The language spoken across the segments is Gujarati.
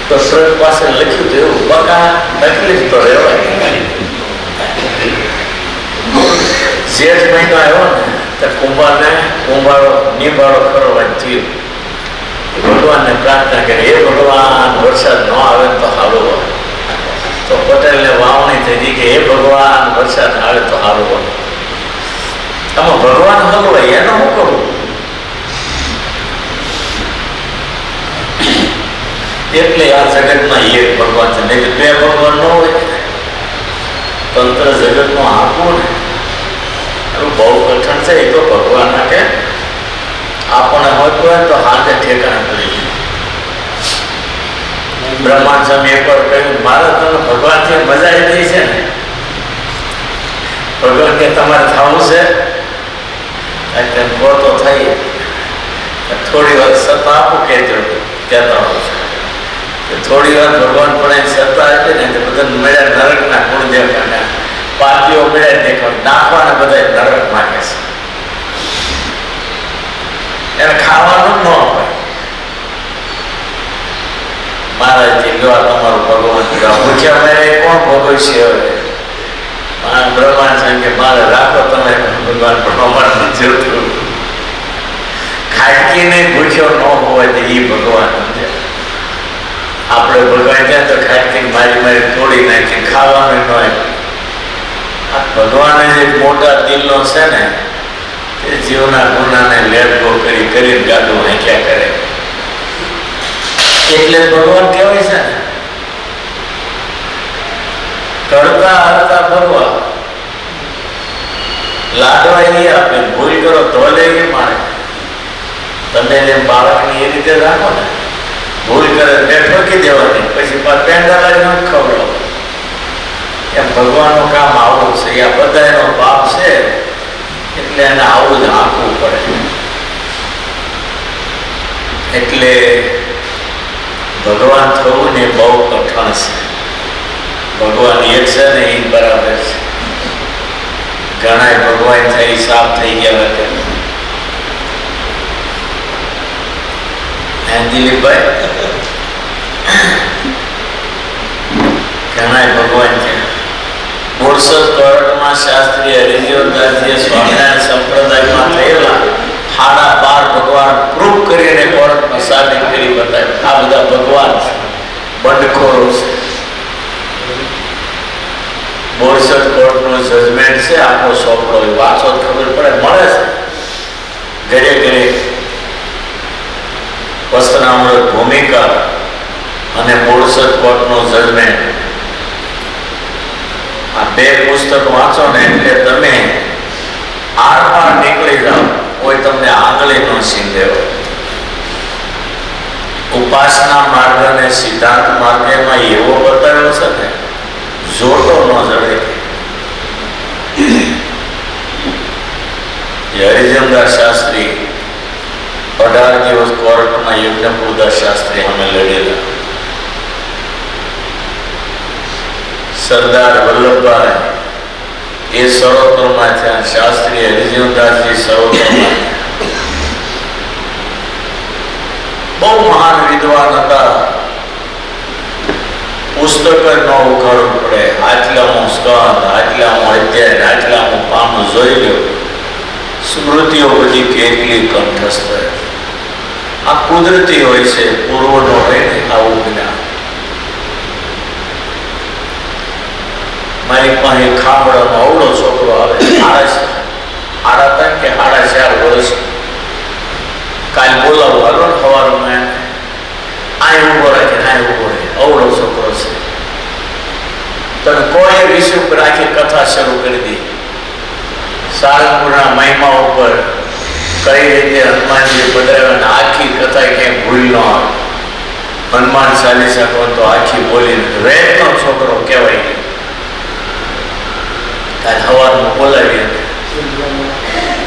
તો સ્વર્ગ પાસે લખ્યું હતું એવું બકા તકલીફ તો રહેવાય. જેઠ મહિનો આવ્યો ને તો કુંભારને કુંભારો નિભાળો કરવાનું થયું. ભગવાનને પ્રાર્થના કરી, હે ભગવાન વરસાદ ન આવે તો સારું હોય. તો પટેલને વાવણી થઈ હતી કે હે ભગવાન વરસાદ આવે તો સારું હોય. આમાં ભગવાન હલવાય એનો શું કરવું? એટલે આ જગતમાં એક ભગવાન છે, નહીં બે ભગવાન ન હોય. તંત્ર જગતમાં આપવું ને એનું બહુ કઠણ છે. એ તો ભગવાન કે આપણને હોય તો હાથે ઠેકાણે કરી. બ્રહ્માંડ સ્વામી એકવાર કહ્યું, મારે તમે ભગવાનથી મજા આવી છે ને. ભગવાન કે તમારે થવું છે તો થઈ. થોડી વાર સત્તા આપું કહેજો કહેતા હોય છે. થોડી વાર ભગવાન પણ સત્તા આપે ને તો બધા મળ્યા નરકના ગુણ દેખાડ્યા, પાપીઓ મળ્યા દેખાડ નાખવાના બધા નરક માગે છે. એને ખાવાનું ન હોય. મહારાજજી ગવા તમારું ભગવાન પૂછ્યા મેરે કોણ ભોગવશે? હવે બ્રહ્માંડ છે કે મારે રાખો તમે ભગવાન ભગવાન જોતું. ખાટકીને ભૂખ્યો ન હોય તો એ ભગવાન સમજે. આપણે ભગવાન ત્યાં તો ખાટકી મારી મારી તોડી નાખી ખાવાનું ન હોય. આ ભગવાને જે મોટા દિલનો છે ને તે જીવના ગુનાને લેટગો કરી કરીને ગાડું નાખ્યા કરે. એટલે ભગવાન કહેવાય છે ને કરતા હરતા ભગવાન. લાડવા એ આપે, ભૂલ કરો તો લે એ મારે. તમે જેમ બાળકની એ રીતે રાખો ને, ભૂલ કરે પેટ ઠોકી દેવાની, પછી પેંડા લાવીને ખવડાવો. એમ ભગવાનનું કામ આવું છે. આ બધા એનો પાપ છે એટલે એને આવું જ આંકવું પડે. એટલે ભગવાન થવું ને બહુ કઠણ છે. ભગવાન એક છે ને એ બરાબર છે. ઘણા ભગવાન થઈ સાફ થઈ ગયા હતા. દિલીપભાઈ ઘણા ભગવાન છે. બોરસદ કોર્ટમાં શાસ્ત્રી હરિજીવનદાસજીએ સ્વામિનારાયણ સંપ્રદાયમાં થયેલા 12 ભગવાન પ્રૂફ કરીને કોર્ટમાં સાબિત કરી બતાવ્યું. આ બધા ભગવાન છે, બંડખોરો છે. બોરસદ કોર્ટનું જજમેન્ટ છે, આખો સોપડો વાંચો ખબર પડે, મળે છે ઘરે ઘરે. વસ્ત્રામૃત ભૂમિકા અને બોરસદ કોર્ટનું જજમેન્ટ, આ 2 પુસ્તક વાંચો ને એટલે તમે આર પાર નીકળી જાઓ. કોઈ તમને આંગળી ન સીંધે. ઉપાસના માર્ગ અને સિદ્ધાંત માર્ગમાં એવો બતાવ્યો છે ને જોટો ન જડે. હરિજનદાસ શાસ્ત્રી 18 દિવસ કોર્ટમાં યજ્ઞપુરદાસ શાસ્ત્રી અમે લડેલા. સરદાર વલ્લભભાઈ એ સરોવરમાં થયા, શાસ્ત્રી હરિજીવનદાસજી સરોવરમાં. બહુ મહાન વિદ્વાન હતા. પુસ્તક જ ન ઉઘાડવું પડે. આટલામાં સ્કંદ, આટલામાં અધ્યાય, આટલામાં પાનું જોઈ લો. સ્મૃતિઓ બધી કેટલી કંઠસ્થ. આ કુદરતી હોય છે, પૂર્વનો હોય ને આવું જ્ઞાન. મારી પાસે ખામડાનો અવળો છોકરો આવે, 3.5 કે 4.5 વર્ષ. કાલ બોલાવું હાલો ને સવારમાં, આ ઉભો રાખે, આ ઉભો રહે. અવળો છોકરો છે. તમે કોઈ વિષય ઉપર આખી કથા શરૂ કરી દી. સારંગપુરના મહિમા ઉપર કઈ રીતે હનુમાનજી પધરાવ્યા, આખી કથા ક્યાંય ભૂલ ન આવે. હનુમાન ચાલીસા કહો તો આખી બોલી રેતનો છોકરો કહેવાય ગયો. કાલ સવારમાં બોલાવીએ.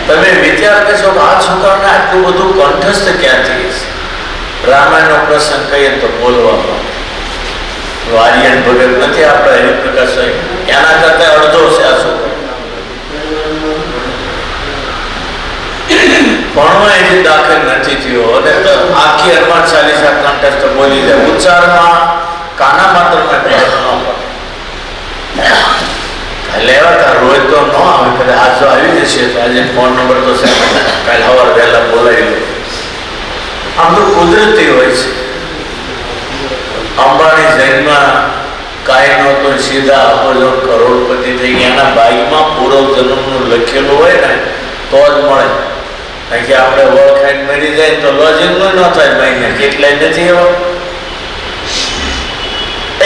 તમે વિચાર કરશો કે આ છોકરાને આટલું બધું કંઠસ્થ ક્યાંથી છે? રામાયણનો પ્રસંગ કહીએ તો બોલવામાં. આર્યન ભગત નથી આપણે હરિપ્રકાશ એના કરતા અડધો છે આ છોકરો. ભણવા એથી દાખલ નથી થયો અને આખી હનુમાન ચાલીસા કંઠસ્થ બોલી જાય. ઉચ્ચારમાં છે તો આજે ફોન નંબર તો સાહેબ કાલે સવારે વહેલા બોલાવી લો. આમ તો કુદરતી હોય છે. અંબાણી જન્મમાં કાંઈ નહોતો, સીધા અબજો કરોડપતિ થઈ ગયા. એના બાઈકમાં પૂર્વ જન્મનું લખેલું હોય ને તો જ મળે. કારણ કે આપણે ઓળખાઈને મરી જાય તો લોજિંગ ન થાય મહિને કેટલાય નથી એવા.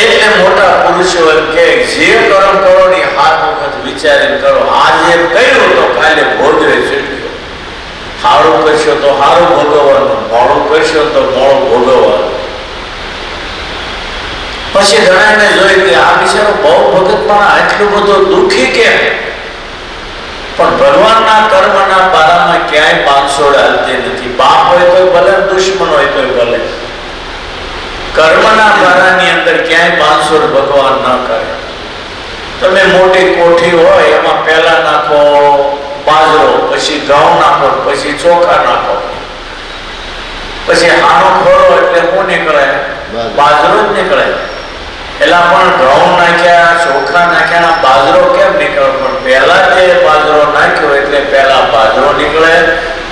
એટલે મોટા પુરુષો એમ કે જે કર્મ કરો ને 7 વખત વિચારીને કરો. આજે કર્યું તો કાલે ભોગવે ચડ્યો. સારું કરશો તો સારું ભોગવવાનું, મોડું કરશો તો મોડું ભોગવવાનું. પછી ઘણાને જોઈ કે આ બિચારો બહુ ભગત પણ આટલું બધું દુઃખી કેમ? પણ ભગવાનના કર્મના બારામાં ક્યાંય બાંધછોડ હાલતી નથી. બાપ હોય તો ભલે, દુશ્મન હોય તો ભલે, કર્મના બારાની અંદર ક્યાંય બાંધછોડ ભગવાન ન કરે. તમે મોટી કોઠી હોય એમાં પહેલા નાખો બાજરો, પછી ઘઉં નાખો, પછી ચોખા નાખો, પછી હાનો ખોરો એટલે શું નીકળે? બાજરો જ નીકળે. એટલે પણ ઘઉં નાખ્યા, ચોખા નાખ્યા, બાજરો કેમ નીકળે? પણ પહેલા જે બાજરો નાખ્યો એટલે પહેલા બાજરો નીકળે,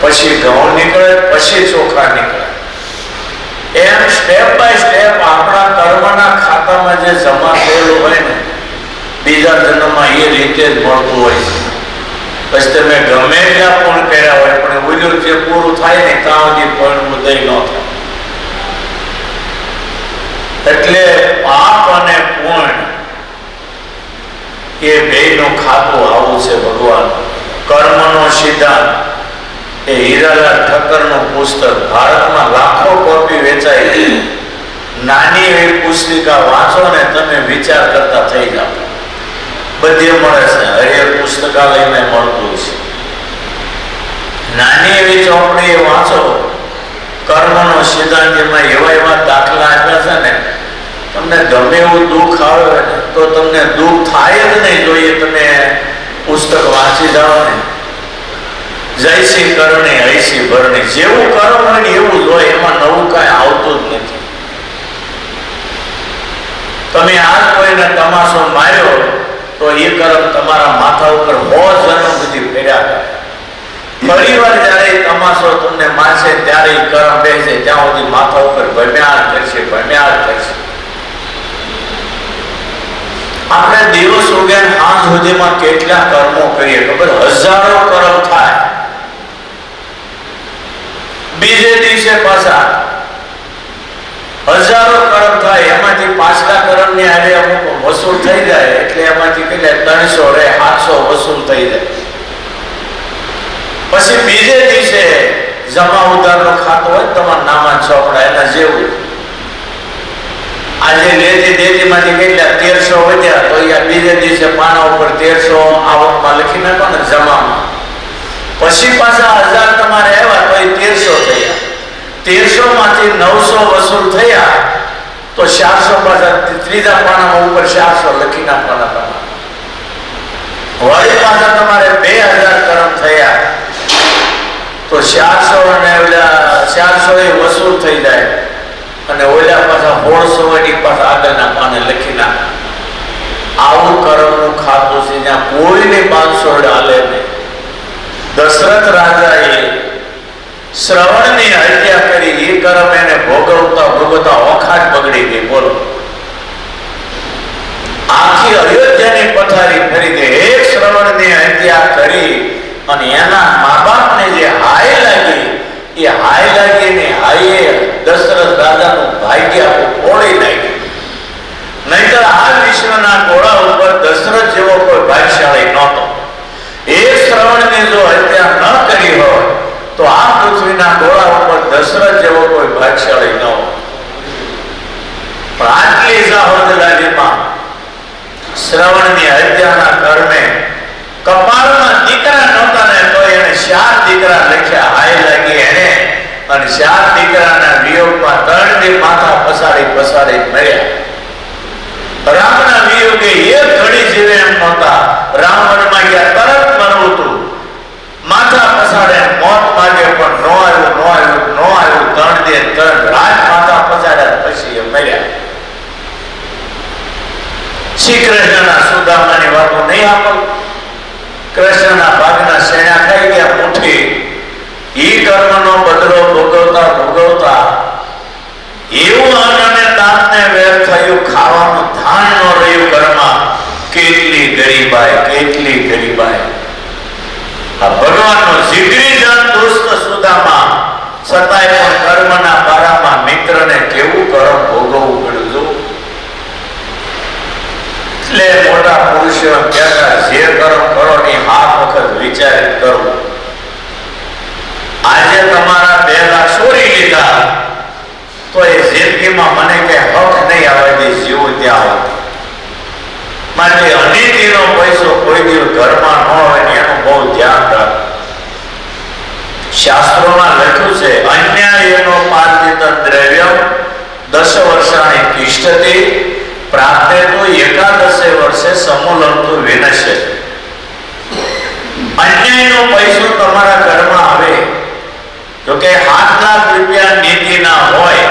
પછી ઘઉં નીકળે, પછી ચોખા નીકળે. એમ સ્ટેપ બાય સ્ટેપ આપણા કર્મના ખાતામાં જે જમા થયેલું હોય ને બીજા જન્મમાં એ રીતે જ મળતું હોય છે. પછી તમે ગમે ત્યાં પૂર્ણ કર્યા હોય પણ ઓલું જે પૂરું થાય ને ત્યાં સુધી પૂર્ણ ઉદય ન થાય. એટલે પાપ અને પૂર્ણ એ બેયનું ખાતું આવું છે ભગવાન. કર્મનો સિદ્ધાંત એ હીરાલાલ ઠક્કરનું પુસ્તક, ભારતમાં લાખો કોપી વેચાય. નાની એવી પુસ્તિકા વાંચો ને તમે વિચાર કરતા થઈ જાઓ. બધે મળે છે, હરિહર પુસ્તકાલયમાં મળતું છે. નાની એવી ચોપડી વાંચો, કર્મનો સિદ્ધાંત, એમાં એવા દાખલા આપ્યા છે ને તમને ગમે એવું દુઃખ આવે ને તો તમને દુઃખ થાય જ નહીં જોઈએ તમે પુસ્તક વાંચી જાઓ ને. જયસી કરણી હૈસી ભરણી, જેવું કર્મ હોય ને એવું જ હોય, એમાં નવું કાંઈ આવતું જ નથી. તમે આજ કોઈને તમાશો માર્યો તો એ કર્મ તમારા માથા ઉપર 100 જન્મ સુધી ફેર્યા કરે. ફરી વાર જયારે તમાશો તમને મારશે ત્યારે કર્મ બેસે ત્યાં સુધી માથા ઉપર ભમ્યા કરશે, ભમ્યા કરશે. આપણે દિવસ ઉગ્યા સાંજ સુધીમાં કેટલા કર્મો કરીએ ખબર? હજારો કર્મ થાય. બીજે દિવસે પાછા હજારો કર્મ થાય. એમાંથી પાછલા કર્મની આજે અમુક વસૂલ થઈ જાય એટલે એમાંથી કેટલા 300 રે 700 વસૂલ થઈ જાય. પછી બીજે દિવસે જમા ઉધારનો ખાતો હોય તમારા નામા ચોપડા એના જેવું. આજે લેતી દેતી માંથી કેટલા 1300 વધ્યા તો બીજે દિવસે પાના ઉપર 1300 આવકમાં લખી નાખો ને જમામાં. પછી પાછા 1000 તમારે આવ્યા તો 1300 થયા. 1300 માંથી 900 વસૂલ થયા તો 400 પાછા ત્રીજા પાનામાં ઉપર 400 લખી નાખવાના તમારે. વળી પાછા તમારે 2000 કર્મ થયા તો 400 અને ઓલા 400 એ વસૂલ થઈ જાય અને ઓલા પાછા 1600 વળી પાછા આગળના પાને લખી નાખ. આવું કર્મનું ખાતું છે જ્યાં કોઈને 500 હાલે નહીં. દશરથ રાજાએ શ્રવણની હત્યા કરી, એ કર્મ એને ભોગવતા ભોગવતા ઓખાટ બગડી ગઈ. બોલો, આખી અયોધ્યાની પથારી ફરી ગઈ. એક શ્રવણની હત્યા કરી અને એના મા બાપને જે હાય લાગી, એ હાય લાગીને હાયે દશરથ રાજાનું ભાગ્ય ફોડી નાખ્યું. નહીતર આ વિશ્વના ઘોડા ઉપર દશરથ જેવો કોઈ ભાગ્યશાળી નહોતો. એ શ્રવણને જો હત્યા ન કરી હોય તો આ પૃથ્વીના ઘોડા ઉપર દશરથ જેવો કોઈ ભાગ્યશાળી ન હોય. પણ આટલી જાહોદલાલીમાં શ્રવણની હત્યાના કર્મે કપાળમાં દીકરા નહોતા ને તો એને 4 દીકરા લખ્યા. હાય લાગી એને અને 4 દીકરાના વિયોગમાં 3 દી માથા પસાડી મર્યા. રામના વિયોગે એક ઘડી જીવે એમ નહોતા. રાવણમાં ગયા તરત મરવું હતું. માથા પસાડે મોત માગે પણ નો આવ્યું. 3 દે 3 રાત માથા પસાડ્યા પછી એ મર્યા. શ્રી કૃષ્ણના સુદામાની વાતો નહીં આપો. કૃષ્ણના ભાગના ભોગવતા ભોગવતા એવું અન્ન અને દાંતને વેર થયું, ખાવાનું ધાન ન રહ્યું ઘરમાં. કેટલી ગરીબાઈ, કેટલી ગરીબાઈ. આ ભગવાનનો જીગરી જન દોસ્ત સુદામા, છતાંય પણ કર્મના બારામાં મિત્રને કેવું કર્મ ભોગવવું પડ્યું. એટલે મોટા પુરુષો કહેતા, જે કર્મ કરો ની 7 વખત વિચાર કરો. આજે તમારા 2 લાખ ચોરી લીધા તો એ જિંદગીમાં મને કે હક નહીં આવે દે, જીવું ત્યાં આવે. માટે અનિતિનો પૈસો કોઈ દિવસ ઘરમાં ન હોય ને એનું બહુ ધ્યાન રાખ. શાસ્ત્રોમાં લખ્યું છે, અન્યાયનો પાર્જિત દ્રવ્યમ 10 વર્ષાણી તિષ્ઠતિ પ્રાપ્તે તો 11 વર્ષે સમૂલંતુ વિનશ્ય. અન્યાયનો પૈસો તમારા ઘરમાં આવે, જો કે 7 લાખ રૂપિયા નીતિના હોય,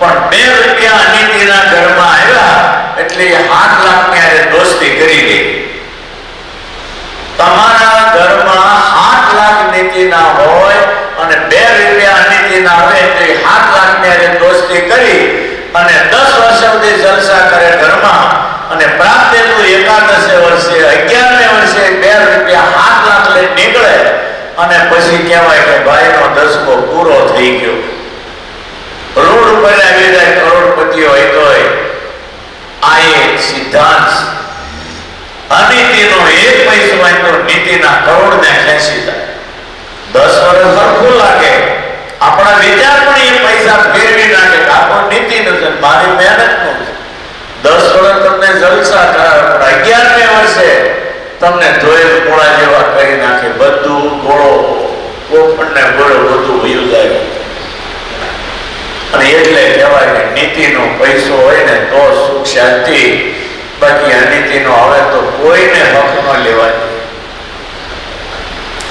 પણ 2 રૂપિયા અનિતિના ઘરમાં આવ્યા એટલે 7 લાખની આરે દોસ્તી કરી લે. તમારા ઘરમાં 7 લાખ નીતિના હોય અને 2 રૂપિયા અનિતિના આવે એટલે 7 લાખની આરે દોસ્તી કરી અને 10 વર્ષ સુધી જલસા કરે ઘરમાં, અને પ્રાપ્તે તો 11 વર્ષે 11 વર્ષે 2 રૂપિયા 7 લાખ લઈ નીકળે અને પછી કહેવાય કે ભાઈનો દસકો પૂરો થઈ ગયો. રોડ ઉપર આવી જાય કરોડપતિ હોય તોય આ એક સિદ્ધાંત. અનિતિનો 1 પૈસો હોય તો નીતિના કરોડ ને ખેંચી જાય. 10 વર્ષ સરખું લાગે, આપણા વિચાર પણ એ પૈસા ફેરવી નાખે. આપણો નીતિ નથી, મારી મહેનત નું. 10 વર્ષ તમને જલસા કરાવે, પણ 11મે વર્ષે તમને ધોયેલ કોળા જેવા કરી નાખે. બધું ગોળો કોફણ ને ગોળો બધું વયું જાય. અને એટલે કહેવાય કે નીતિનો પૈસો હોય ને તો સુખ શાંતિ, બાકી અનીતિનો આવે તો કોઈને હક ન લેવાય.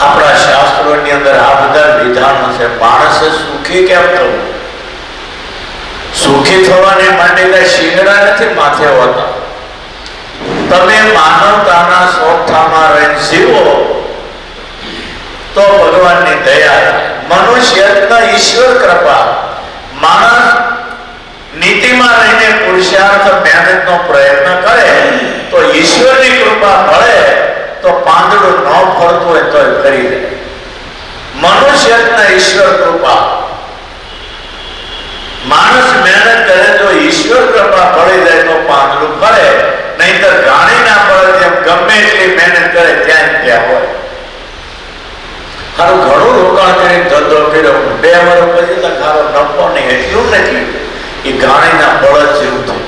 આપણા શાસ્ત્રોની અંદર આ બધા વિધાનો છે. માણસે સુખી કેમ થવું? સુખી થવાને માટે કઈ શિંગડા નથી માથે હોતા. તમે માનવતાના સોઠામાં રહીને જીવો તો ભગવાનની દયા. મનુષ્યના ઈશ્વર કૃપા. માણસ નીતિમાં રહીને પુરુષાર્થ મહેનતનો પ્રયત્ન કરે તો ઈશ્વરની કૃપા મળે તો પાંદડું ન ફરતું હોય તો ફરી જાય. મનુષ્યના ઈશ્વર કૃપા. માણસ મહેનત કરે તો ઈશ્વર કૃપા પડી જાય તો પાંદડું ફરે, નહીતર ગાણી ના પડે તેમ ગમે એટલી મહેનત કરે ત્યાં ત્યાં હોય. ખારું ઘણું રોકાણ કરી ધંધો કર્યો, 2 વર્ષ પછી તો ખારો નફો નહીં, એટલું નથી. એ ગાણીના બળદ જેવું થયું.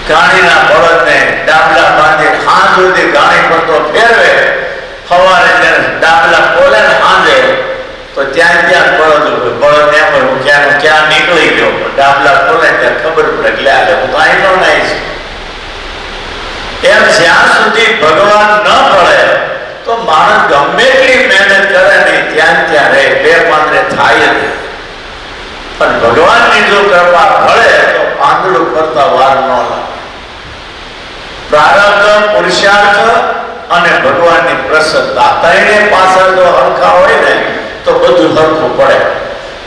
ગાણીના બળદને ડાબલા બાંધી હાથ સુધી ગાણી પર તો ફેરવે, સવારે જ્યારે ડાબલા બોલે ને હાંજે તો ત્યાં ત્યાં બળદ એમ હું ક્યાં નીકળી ગયો. ડાબલા બોલે ત્યાં ખબર પડે એટલે આજે હું તો અહીં નો નહીં છું. એમ જ્યાં સુધી ભગવાન ન પડે તો માણસ ગમે એટલી મહેનત કરે નહીં ત્યાં ત્યાં રહે, 2 પાંદડે થાય જ. પણ ભગવાનની જો કૃપા મળે તો પાંદડું કરતા વાર ન લાગે. પ્રારબ્ધ, પુરુષાર્થ અને ભગવાનની પ્રસન્નતા ત્રણે પાછળ જો હરખા હોય ને તો બધું હરખું પડે.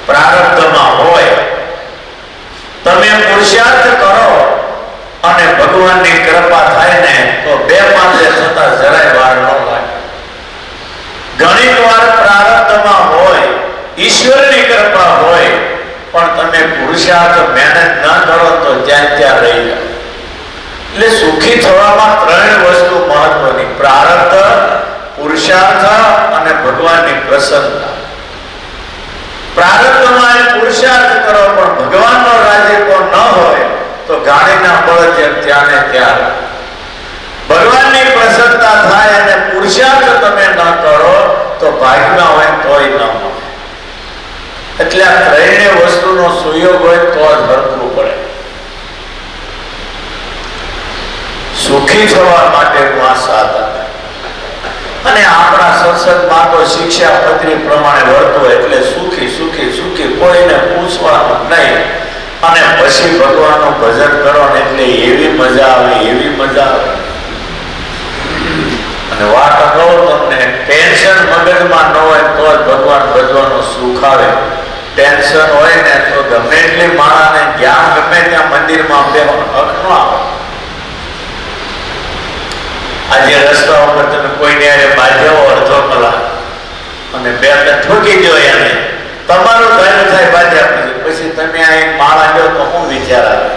પ્રારબ્ધમાં હોય તમે પુરુષાર્થ કરો અને ભગવાનની કૃપા થાય ને તો 2 પાંદડે થતા જરાય વાર ન લાગે. ઘણી વાર પ્રારબ્ધમાં હોય, ઈશ્વરની કૃપા હોય, પણ તમે પુરુષાર્થ મહેનત ન કરો તો જ્યાં ત્યાં રહી જાય. એટલે સુખી થવામાં 3 વસ્તુ મહત્વની: પ્રારબ્ધ, પુરુષાર્થ અને ભગવાનની પ્રસન્નતા. પ્રારબ્ધમાં પુરુષાર્થ કરો પણ ભગવાનનો રાજીપો ન હોય તો ગાડીના બળદ જેમ ત્યાં ને ત્યાં. ભગવાનની પ્રસન્નતા થાય અને પુરુષાર્થ તમે ન કરો તો ભાગ્યમાં હોય તોય ન મળે. એટલે આ 3 વસ્તુનો સુયોગ હોય તો જ હરખું પડે. સુખી થવા માટેનું આ સાધન. અને આપણા સત્સંગમાં તો શિક્ષાપત્રી પ્રમાણે વર્તો એટલે સુખી સુખી સુખી, કોઈને પૂછવાનું નહીં. અને પછી ભગવાનનું ભજન કરો ને એટલે એવી મજા આવે, એવી મજા આવે. અને વાત કહું તમને, ટેન્શન મગજમાં ન હોય તો તો જ ભગવાન ભજવાનું સુખ આવે. ટેન્શન હોય ને તો ગમે એટલી માળાને જ્ઞાન ગમે ત્યાં મંદિરમાં બેવાનો હક ન આવે. આજે રસ્તા ઉપર તમે કોઈને બાજ્યો અડધો કલાક અને બે ઠોકી દો એને, તમારું ઘર થાય બાજ્યા પછી તમે આ માળા દો તો શું વિચાર આવે?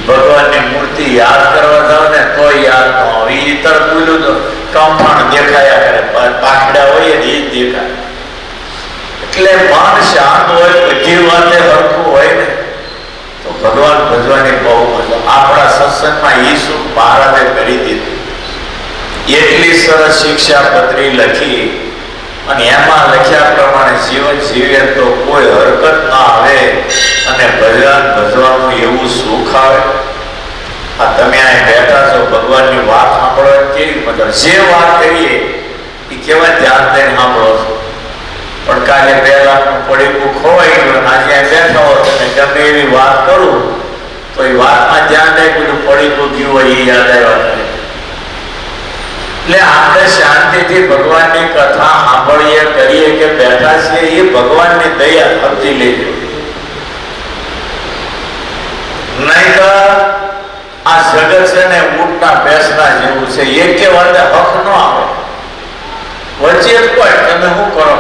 ભગવાનની મૂર્તિ યાદ કરવા જાવ ને તો યાદ ન આવે. એ તરફ બોલ્યું તો કમ્પાઉન્ડ દેખાયા કરે, પાખડા હોય ને એ જ દેખાય. એટલે મન શાંત હોય, બધી વાતે હરખું હોય ને તો ભગવાન ભજવાની બહુ મજા. આપણા સત્સંગમાં એ સુખ મહારાજે કરી દીધું. એટલી સરસ શિક્ષાપત્રી લખી અને એમાં લખ્યા પ્રમાણે જીવન જીવે તો કોઈ હરકત ના આવે અને ભજન ભજવાનું એવું સુખ આવે. આ તમે અહીં બેઠા છો, ભગવાનની વાત સાંભળો કેવી મજા. જે વાત કરીએ એ કેવા ધ્યાન દઈને સાંભળો છો. પણ કાલે 2 લાખનું પડીકું ખોવાઈ ગયું, આજે બેઠા હો તમે ગમે એવી વાત કરું તો એ વાતમાં ધ્યાન દે, પેલું પડીકું ગયું હોય એ યાદ આવ્યા કરે. એટલે આપણે શાંતિથી ભગવાનની કથા સાંભળીએ કરીએ કે બેઠા છીએ, એ ભગવાનની દયા સમજી લેજો. નહીં તો આ જગત છે ને ઊંટના બેસના જેવું છે, એક કે વાતે હક ન આવે, વચ્ચે જ કોઈ તમે શું કરો.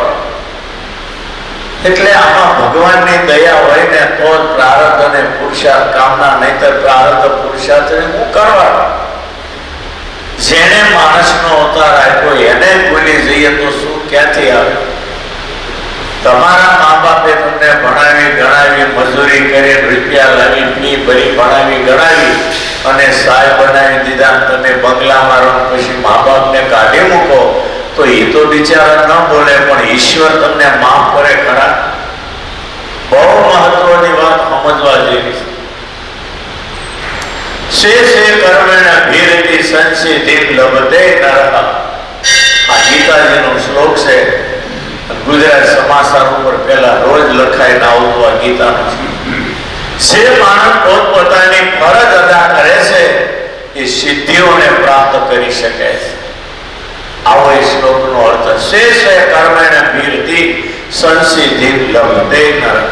એટલે આમાં ભગવાનની દયા હોય ને તો જ પ્રારબ્ધ અને પુરુષાર્થ કામના, નહીતર પ્રારબ્ધ પુરુષાર્થ શું કરવાનો? જેને માણસનો અવતાર આપ્યો એને ભૂલી જઈએ તો શું ક્યાંથી આવે? તમારા મા બાપે તમને ભણાવી ગણાવી, મજૂરી કરી, રૂપિયા લાવી, ફી ભરી ભણાવી ગણાવી અને સાહેબ બનાવી દીધા, તમે બંગલામાં રહો, પછી મા બાપને કાઢી મૂકો તો એ તો બિચારા ન બોલે, પણ ઈશ્વર તમને માફ કરે ખરા? બહુ મહત્વની વાત સમજવા જેવી છે. શેષે કર્મેણ ભીરતિ સંસિદ્ધિ લભતે નરઃ. આ ગીતાજીનો શ્લોક છે. ગુજરાત સમાચાર ઉપર પેલા રોજ લખાઈને આવતું આ ગીતાનું છે. જે માણસ પોતપોતાની ફરજ અદા કરે છે એ સિદ્ધિઓને પ્રાપ્ત કરી શકે છે. આવો એ શ્લોકનો અર્થ. શેષે કર્મેણ ભીરતિ સંસિદ્ધિ લભતે નરઃ.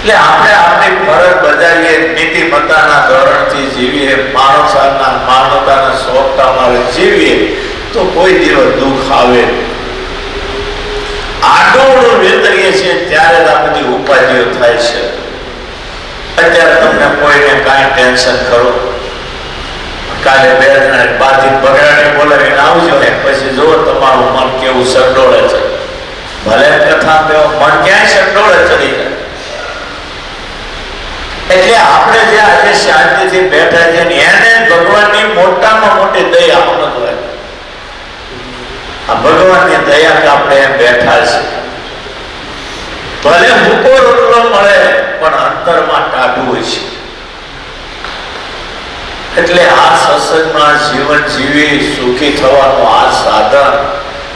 એટલે આપણે આપણી ફરજ બજાવીએ, નીતિમત્તાના ધોરણથી જીવીએ, માનવતાના સ્વભાવમાં જીવીએ તો કોઈ દિવસ દુઃખ આવે. આડોળું વેતરીએ છીએ ત્યારે જ આ બધી ઉપાધિઓ થાય છે. અત્યારે તમને કોઈને કાંઈ ટેન્શન ખરું? કાલે 2 જણા બાથી બગડાટી બોલાવીને આવજો ને પછી જુઓ તમારું મન કેવું સડોળે છે. ભલે કથા કેવો મન ક્યાંય સડોળે ચડી જાય. એટલે આપણે જે આજે શાંતિથી બેઠા છે એને ભગવાનની મોટામાં મોટી દયા સમજવાય. આ ભગવાનની દયા કે આપણે એમ બેઠા છે. ભલે ભૂકો રોટલો મળે પણ અંતરમાં ટાઢું હોય છે. એટલે આ સત્સંગમાં જીવન જીવી સુખી થવાનું આ સાધન,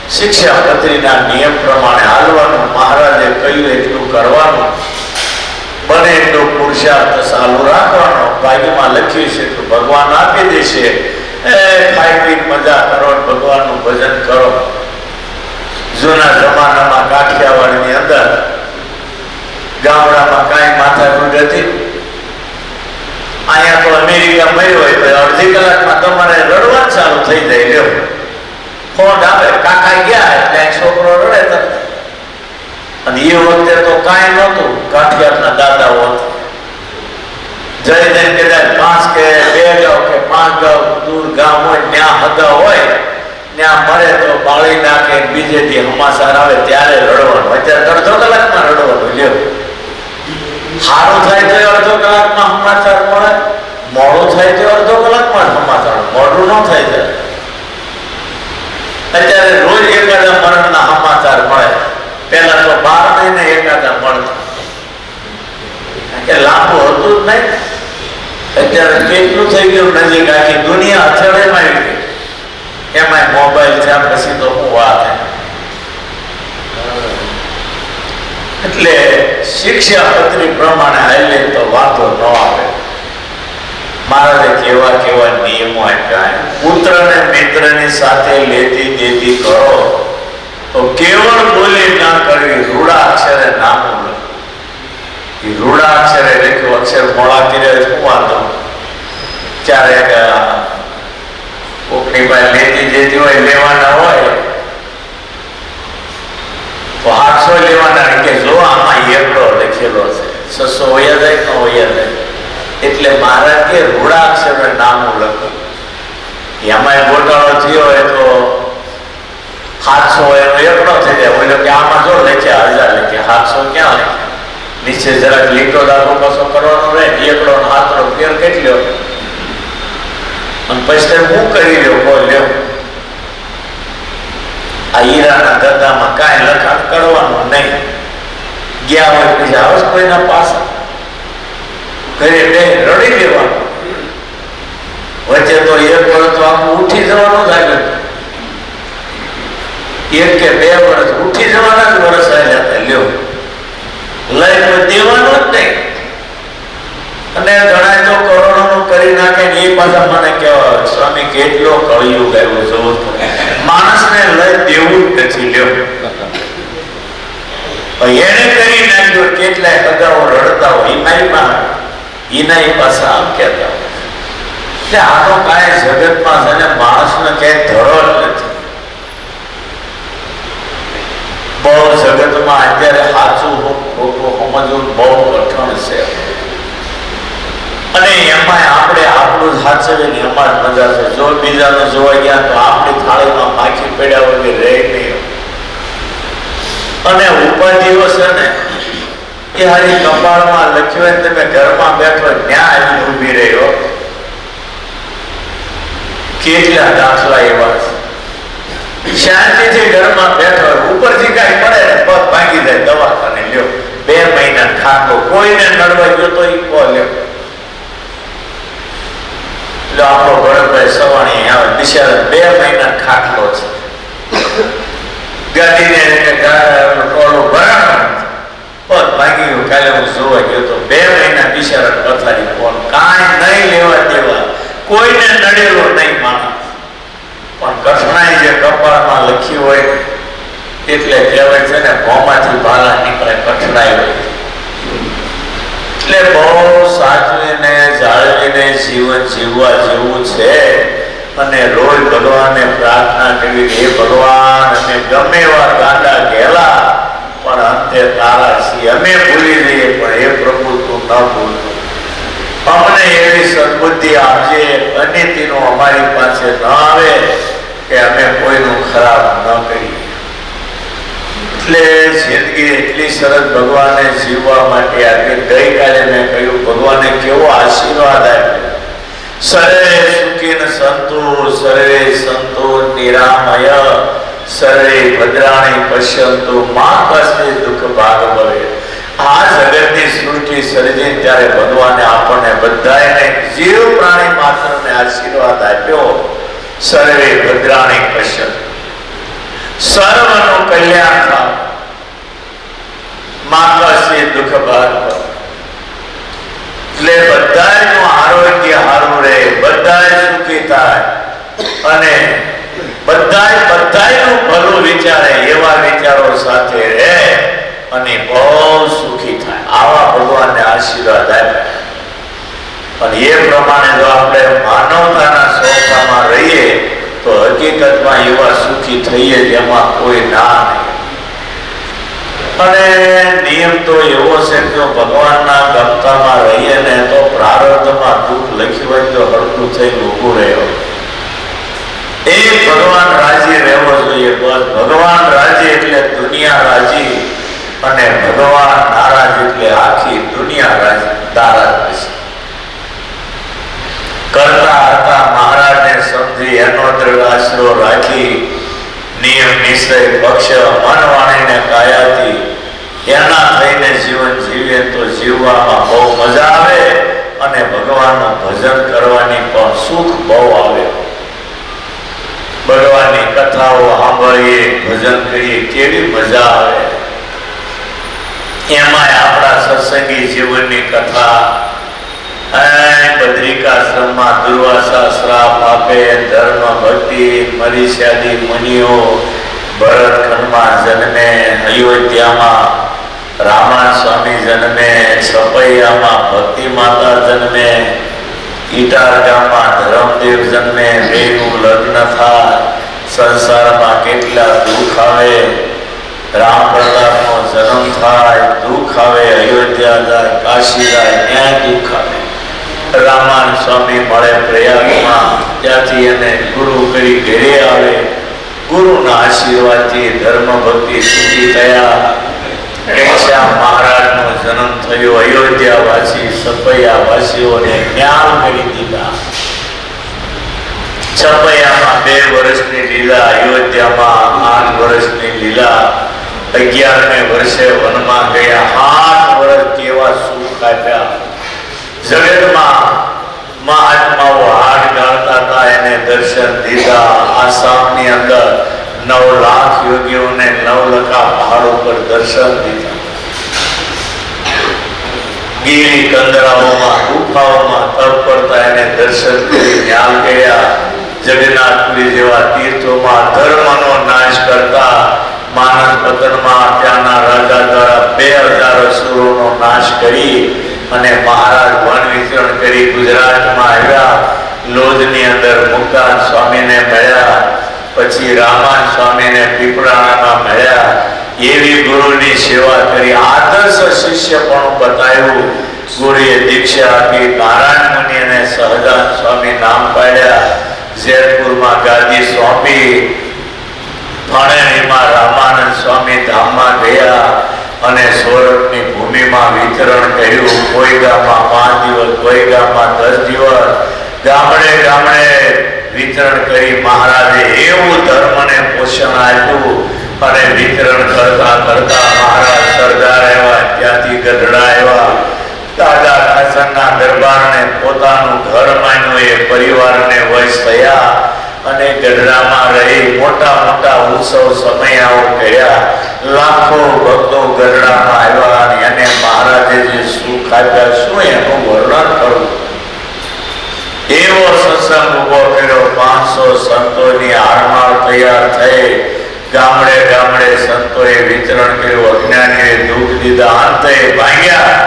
શિક્ષાપત્રીના નિયમ પ્રમાણે હાલવાનું, મહારાજે કહ્યું એટલું કરવાનું, બને એટલો પુરુષાર્થ ચાલુ રાખવાનો. ભાગ્યમાં લખ્યું છે તો ભગવાન આપી દેશે. ખાઈ પીને મજા કરો, ભગવાનનું ભજન કરો. જૂના જમાનામાં કાઠિયાવાડની અંદર ગામડામાં કાંઈ માથાકૂટ હતી. અહીંયા તો અમેરિકા મળ્યો હોય તો અડધી કલાકમાં તમારે રડવાનું ચાલુ થઈ જાય. લ્યો ફોન આવે, કાકા ગયા એટલે છોકરો રડે તરત. અને એ વખતે તો કાંઈ નહોતું. કાઠિયાવાડના દાદાઓ જઈ જઈને કદાચ 5 કે 2 ગામ કે 5 ગામ દૂર ગામ હોય ત્યાં હદા હોય ત્યાં મળે તો બાળી નાખે. બીજેથી સમાચાર આવે ત્યારે રડવાનું. અત્યારે અડધો કલાકમાં રડવાનું. લ્યો સારું થાય તો અડધો કલાકમાં સમાચાર મળે, મોડું થાય તો અડધો કલાકમાં સમાચાર. મોડું ન થાય ત્યારે અત્યારે રોજ એકાદા મરણના સમાચાર મળે. પેલા તો 12 મહિને એકાદા મળતા કે લાંબુ હતું જ નહીં. અત્યારે કેટલું થઈ ગયું નજીક, આખી દુનિયા અથડેમાં આવી ગઈ. એમાં મોબાઈલ થયા પછી તો હું વાત. એટલે શિક્ષાપત્રી પ્રમાણે હાલે તો વાંધો ન આવે. મહારાજે કેવા કેવા નિયમો આપ્યા. પુત્રને મિત્રની સાથે લેતી દેતી કરો તો કેવળ બોલી ના કરવી, રૂડા અક્ષરે નામું લખ. એ રૂડા અક્ષરે લખ્યું, અક્ષર મોડા કર્યા શું વાંધો? ક્યારેક કોકની પાસે લેતી જેતી હોય, લેવાના હોય તો 800 લેવાના કે જો આમાં એકડો લખેલો છે, 600 વયા જાય ન વયા જાય. એટલે મહારાજ કે રૂડા અક્ષરે નામું લખો. એમાં ગોટાળો થયો હોય તો 700 એનો એકડો થઈ જાય. ઓલો કે આમાં જો લખ્યા 1000 લખ્યા, 700 ક્યાં લખ્યા? નીચે જરાક લીટો દાખલો પાછો કરવાનો રહે, એકડો ને હાથનો ફેર કેટલો, અને પછી હું કરી લ્યો કોઈ લ્યો. આ હીરાના ધંધામાં કાંઈ લખાણ કરવાનું નહીં. ગયા હોય પછી આવે કોઈના પાસે ઘરે બે રડી લેવાનું. વચ્ચે તો એક વર્ષ તો આખું ઉઠી જવાનું જ આગળ, 1 કે 2 વર્ષ ઉઠી જવાના જ વર્ષ આવ્યા લ્યો, લઈ તો દેવાનું જ નહીં. અને ઘણા તો કરોડોનું કરી નાખે ને એ પાછા મને કહેવાય સ્વામી કેટલો કળિયુગ આવ્યો જોવો તો, માણસને લઈ દેવું જ નથી લ્યો. એને કરી નાખ્યો, કેટલાય હગાઓ રડતા હોય એના પાછા આમ કહેતા હોય. એટલે આનો કાંઈ જગતમાં છે ને માણસને ક્યાંય ધડો જ નથી. બહુ જગતમાં અત્યારે સાચું ખોટું સમજવું બહુ કઠણ છે. અને એમાં આપણે આપણું જ સાચવીએ ને એમાં જ મજા છે. જો બીજાનું જોવા ગયા તો આપણી થાળીમાં માખી પડ્યા વગર રહે નહીં. અને ઉપાધિઓ છે ને એ હારી કપાળમાં લખ્યું હોય, તમે ઘરમાં બેઠો ત્યાં આવી ઉભી રહ્યો. કેટલા દાખલા એવા છે. શાંતિથી ઘરમાં બેઠો ઉપરથી કાંઈ પડે ને પગ ભાંગી જાય, દવાખાને લ્યો 2 મહિના ખાતો. કોઈને નડવા ગયો તો ઈ કો લ્યો. એટલે આપણો ભરતભાઈ સવાણી આવે બિચારા 2 મહિના ખાટલો છે. ગાડીને ટોળું ભરાણ પગ ભાંગી ગયું. કાલે હું જોવા ગયો તો 2 મહિના બિચારા પથારી ફોન, કાંઈ નહીં લેવા દેવા, કોઈને નડેલો નહીં માણસ. પણ કઠણાઈ જે કપાળમાં લખી હોય એટલે કહેવાય છે ને મોંમાંથી ભાલા નીકળે, કઠણાઈ હોય. એટલે બહુ સાચવીને જાળવીને જીવન જીવવા જેવું છે. અને રોજ ભગવાનને પ્રાર્થના કરવી, હે ભગવાન અમે ગમે એવા ગાંડા ઘેલા પણ અંતે તારા છીએ, અમે ભૂલી જઈએ પણ હે પ્રભુ તું ન ભૂલતો. અમને એવી સદબુદ્ધિ આપજે, અનિતિનું અમારી પાસે ન આવે કે અમે કોઈનું ખરાબ ન કરીએ. એટલે જિંદગી એટલી સરસ ભગવાને જીવવા માટે આપી. ગઈકાલે મેં કહ્યું ભગવાને કેવો આશીર્વાદ આપ્યો. સર્વે સુખીન સંતુ સર્વે સંતો નિરામય સર્વે ભદ્રાણી પશ્યંતુ મા કસ્ય દુઃખ ભાગ ભવે. આ જગતની સૃષ્ટિ સર્જી ત્યારે ભગવાને આપણને બધાને જીવ પ્રાણી માત્રને આશીર્વાદ આપ્યો. સર્વે ભદ્રાણી પશ્યંતુ, સર્વનું કલ્યાણ થાય, મા કસ્ય દુઃખ ભાગ ભવે. એટલે બધાનું આરોગ્ય સારું રહે, બધા સુખી થાય અને બધાનું ભલું વિચારે એવા વિચારો સાથે રહે અને બહુ સુખી થાય. આવા ભગવાનને આશીર્વાદ આપ્યા. અને એ પ્રમાણે જો આપણે માનવતાના સ્વભાવમાં રહીએ તો હકીકતમાં એવા સુખી થઈએ જેમાં કોઈ ના નહીં. અને નિયમ તો એવો છે કે ભગવાનના ગમતામાં રહીએ ને તો પ્રારબ્ધમાં દુઃખ લખ્યું હોય તો હળવું થઈને ઊભું રહ્યો. એ ભગવાન રાજી રહેવો જોઈએ. બસ ભગવાન રાજી એટલે દુનિયા રાજી, અને ભગવાન નારાજ એટલે આખી દુનિયા રાજી નારાજ છે. કરતા હતા મહારાજને સમજી એનો દ્રઢ આશરો રાખી, નિયમ નિશ્ચય પક્ષ મન વાણીને કાયાથી એના થઈને જીવન જીવીએ તો જીવવામાં બહુ મજા આવે અને ભગવાનનું ભજન કરવાની પણ સુખ બહુ આવે. ભગવાનની કથાઓ સાંભળીએ, ભજન કરીએ, કેવી મજા આવે. એમાં આપણા સત્સંગી જીવનની કથા, બદ્રિકાશ્રમમાં દુર્વાસા શ્રાપ આપે, ધર્મ ભક્તિ મરીશ્યાદી મુનિઓ ભરતખંડમાં જન્મે, અયોધ્યામાં રામા સ્વામી જન્મે, છપૈયામાં ભક્તિ માતા જન્મે, ઈટાર ગામમાં ધરમદેવ જન્મે, બેનું લગ્ન થાય, સંસારમાં કેટલા દુઃખ આવે, રામ પ્રતાપનો જન્મ થાય, દુઃખ આવે, અયોધ્યા જાય, કાશી જાય, ત્યાં દુઃખ આવે. રામાન સ્વામી મળે પ્રયાગમાં, ત્યાંથી એને ગુરુ કરી ઘેરે આવે, ગુરુના આશીર્વાદથી ધર્મ ભક્તિ સિદ્ધિ થયા. ઘનશ્યામ મહારાજનો જન્મ થયો. અયોધ્યા વાસી છપૈયા વાસીઓને જ્ઞાન કરી દીધા. છપૈયામાં 2 વર્ષની લીલા, અયોધ્યામાં 8 વર્ષની લીલા. 11મે વર્ષે વનમાં ગયા. 8 વર્ષ કેવા સુખ આપ્યા. જગતમાં મહાત્માઓ હાડ ગાળતા હતા, એને દર્શન દીધા. આસામની અંદર 9 લાખ યોગીઓને 9 લખા પહાડ ઉપર દર્શન દીધા. ગીરી કંદરાઓમાં ગુફાઓમાં તપ પડતા એને દર્શન કરી જ્ઞાન ગયા. જગન્નાથપુરી જેવા તીર્થોમાં ધર્મનો નાશ કરતા માનસ પતનમાં ત્યાંના રાજા દ્વારા 2000 અસુરોનો નાશ કરી અને મહારાજ વન વિચરણ કરી ગુજરાતમાં આવ્યા. લોધની અંદર મુક્તાન સ્વામીને મળ્યા, પછી રામાન સ્વામીને પીપળાણામાં મળ્યા. એવી ગુરુની સેવા કરી, આદર્શ શિષ્ય પણ બતાવ્યું. ગુરુએ દીક્ષા આપી. નારાયણ મુનિ અને સહજાન સ્વામી નામ પાડ્યા. જયપુરમાં ગાદી સોંપી. ભણેણીમાં રામાનંદ સ્વામી ધામમાં ગયા અને સોરઠની ભૂમિમાં વિતરણ કર્યું. કોઈ ગામમાં 5 દિવસ, કોઈ ગામમાં 10 દિવસ, ગામડે ગામડે વિતરણ કરી. મહારાજે એવું ધર્મને પોષણ આપ્યું અને વિતરણ કરતા કરતા મહારાજ સરદાર આવ્યા, ત્યાંથી ગઢડા આવ્યા. દાદા ખાચરના દરબારને પોતાનું ઘર માન્યું. એ પરિવારને વશ થયા અને ગઢડામાં રહી મોટા મોટા ઉત્સવ સમયાઓ કર્યા. લાખો ભક્તો ગઢડામાં આવ્યા અને એને મહારાજે જે સુખ આપ્યા, શું એનું વર્ણન કરું. એવો સત્સંગ ઉભો કર્યો. 500 સંતોની હારમાળ તૈયાર થઈ. ગામડે ગામડે સંતોએ વિતરણ કર્યું. અજ્ઞાનીએ દુઃખ દીધા, અંતે ભાગ્યા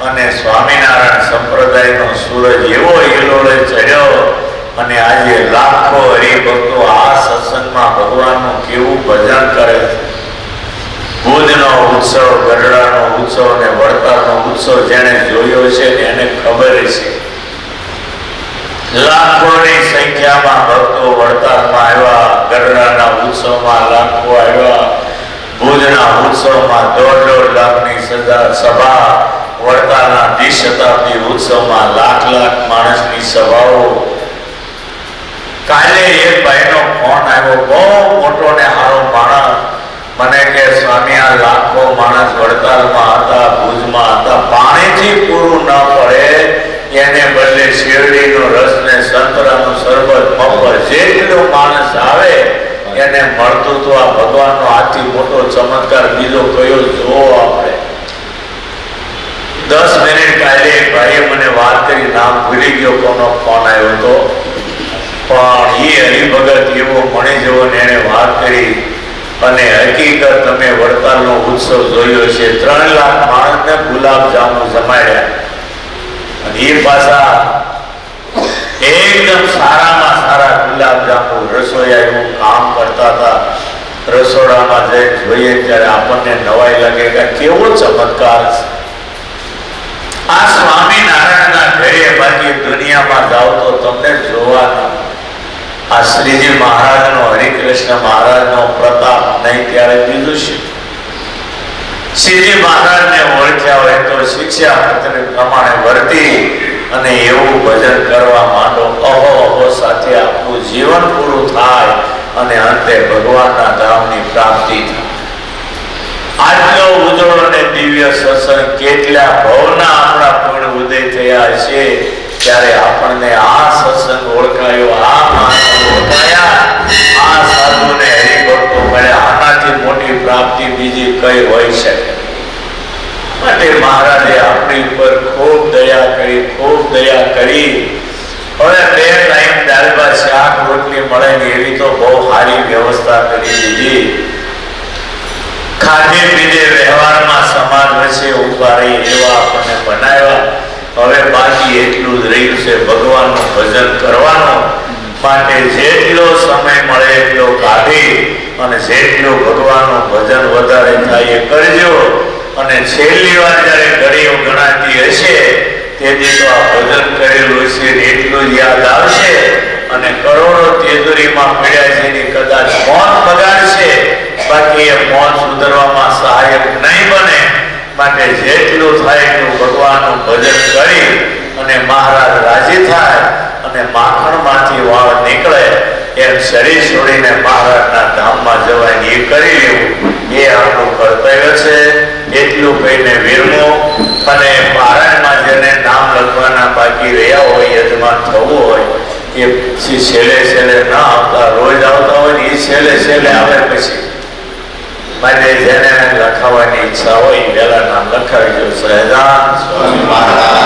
અને સ્વામિનારાયણ સંપ્રદાયનો સૂરજ એવો હિલોળે ચડ્યો અને આજે લાખો હરિભક્તો આ સત્સંગમાં ભગવાનનું કેવું ભજન કરે છે. ભુજનો ઉત્સવ, ગઢડાનો ઉત્સવ અને વડતાલનો ઉત્સવ જેને જોયો છે એને ખબર છે. લાખોની સંખ્યામાં ભક્તો વડતાલમાં આવ્યા. ગઢડાના ઉત્સવમાં લાખો આવ્યા. ભુજના ઉત્સવમાં 1.5 લાખની સભા. વડતાલના દ્વિશતાબ્દી ઉત્સવમાં લાખ માણસની સભાઓ. કાલે એક ભાઈનો ફોન આવ્યો, બહુ મોટો ને સારો માણસ. મને કે સ્વામી, આ લાખો માણસ વડતાલમાં હતા, ભુજમાં હતા, પાણીથી પૂરું ન પડે એને બદલે શેરડીનો રસ ને સંતરાનું શરબત મફત જેટલો માણસ આવે એને મળતું તો આ ભગવાનનો આથી મોટો ચમત્કાર બીજો કયો જોવો આપણે. 10 મિનિટ કાલે ભાઈએ મને વાત કરી, નામ ભૂલી ગયો કોનો ફોન આવ્યો હતો, પણ એ હરિભગત એવો મણી જેવો ને એને વાત કરી. અને હકીકત તમે વડતાલનો ઉત્સવ જોયો છે. 3 લાખ માણસને ગુલાબ જાંબુ જમાડ્યા અને એ પાછા એકદમ સારામાં સારા ગુલાબ જાંબુ રસોઈયા એવું કામ કરતા હતા. રસોડામાં જઈ જોઈએ ત્યારે આપણને નવાઈ લાગે કે કેવો ચમત્કાર છે. આ સ્વામિનારાયણના ઘરે બાકી દુનિયામાં જાઓ તો તમને જોવાનું. આ શ્રીજી મહારાજનો, હરિકૃષ્ણ મહારાજનો પ્રતાપ નહીં ત્યારે બીજું છે. શ્રીજી મહારાજને ઓળખ્યા હોય તો શિક્ષા પત્ર પ્રમાણે વર્તી અને એવું ભજન કરવા માંડો. અહો અહો સાથે આપણું જીવન પૂરું થાય અને અંતે ભગવાનના ધામની પ્રાપ્તિ થાય. આટલો ઉજળો અને દિવ્ય સત્સંગ કેટલા ભવના આપણા પૂર્ણ ઉદય થયા છે ત્યારે આપણને આ સત્સંગ ઓળખાયો, આ માણસો ઓળખાયા, આ સાધુને હરિભક્તો મળ્યા. આનાથી મોટી પ્રાપ્તિ બીજી કઈ હોઈ શકે. માટે મહારાજે આપણી ઉપર ખૂબ દયા કરી, ખૂબ દયા કરી. હવે 2 ટાઈમ દાળ ભાત શાક રોટલી મળે ને એવી તો બહુ સારી વ્યવસ્થા કરી દીધી. ખાધે પીધે વ્યવહારમાં સમાજ વચ્ચે ઉભા રહી એવા આપણને બનાવ્યા. હવે બાકી એટલું જ રહ્યું છે ભગવાનનું ભજન કરવાનું. માટે જેટલો સમય મળે એટલો કાઢી અને જેટલું ભગવાનનું ભજન વધારે થાય એ કરજો. અને છેલ્લી વાર જ્યારે ઘડીઓ ગણાતી હશે તેથી તો આ ભજન કરેલું હશે એટલું જ યાદ આવશે. અને કરોડો તેજુરીમાં પડ્યા છે એની કદાચ મોત બગાડશે, બાકી એ મોત સુધરવામાં સહાયક નહીં બને. માટે જેટલું થાય એટલું ભગવાનનું ભજન કરી અને મહારાજ રાજી થાય અને માખણમાંથી વાળ નીકળે એમ શરીર છોડીને મહારાજના ધામમાં જવાય એ કરી લેવું એ આપણું કર્તવ્ય છે. એટલું કહીને વિરમો. અને પારાયણમાં જેને નામ લખવાના બાકી રહ્યા હોય, યજમાન થવું હોય એ પછી છેલ્લે ન આવતા, રોજ આવતા હોય એ છેલ્લે આવે પછી. માટે જેને લખાવવાની ઈચ્છા હોય વહેલા નામ લખાવી દો. સહેજાન સ્વામી મહારાજ.